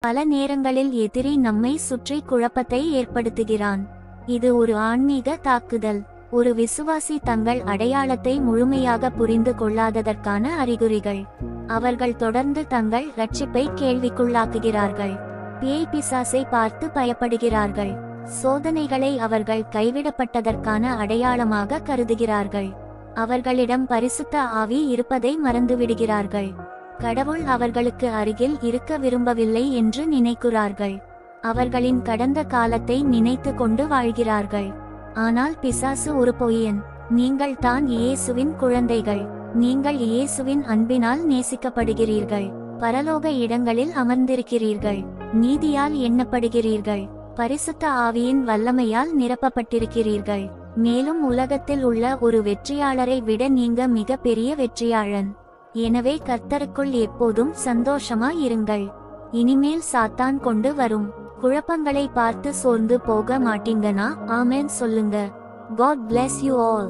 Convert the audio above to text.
பல நேரங்களில் எதிரி நம்மை சுற்றி குழப்பத்தை ஏற்படுத்துகிறான். இது ஒரு ஆன்மீக தாக்குதல். ஒரு விசுவாசி தங்கள் அடையாளத்தை முழுமையாக புரிந்து கொள்ளாததற்கான அறிகுறிகள். அவர்கள் தொடர்ந்து தங்கள் இரட்சிப்பை கேள்விக்குள்ளாக்குகிறார்கள். பேய் பிசாசை பார்த்து பயப்படுகிறார்கள். சோதனைகளை அவர்கள் கைவிடப்பட்டதற்கான அடையாளமாக கருதுகிறார்கள். அவர்களிடம் பரிசுத்த ஆவி இருப்பதை மறந்துவிடுகிறார்கள். கடவுள் அவர்களுக்கு அருகில் இருக்க விரும்பவில்லை என்று நினைக்கிறார்கள். அவர்களின் கடந்த காலத்தை நினைத்து கொண்டு வாழ்கிறார்கள். ஆனால் பிசாசு ஒரு பொய்யன். நீங்கள் தான் இயேசுவின் குழந்தைகள். நீங்கள் இயேசுவின் அன்பினால் நேசிக்கப்படுகிறீர்கள். பரலோக இடங்களில் அமர்ந்திருக்கிறீர்கள். நீதியால் எண்ணப்படுகிறீர்கள். பரிசுத்த ஆவியின் வல்லமையால் நிரப்பப்பட்டிருக்கிறீர்கள். மேலும் உலகத்தில் உள்ள ஒரு வெற்றியாளரை விட நீங்க மிக பெரிய வெற்றியாளன். எனவே கர்த்தருக்குள் எப்போதும் சந்தோஷமா இருங்கள். இனிமேல் சாத்தான் கொண்டு வரும் குழப்பங்களை பார்த்து சோர்ந்து போக மாட்டீங்கன்னா ஆமென் சொல்லுங்க. God bless you all.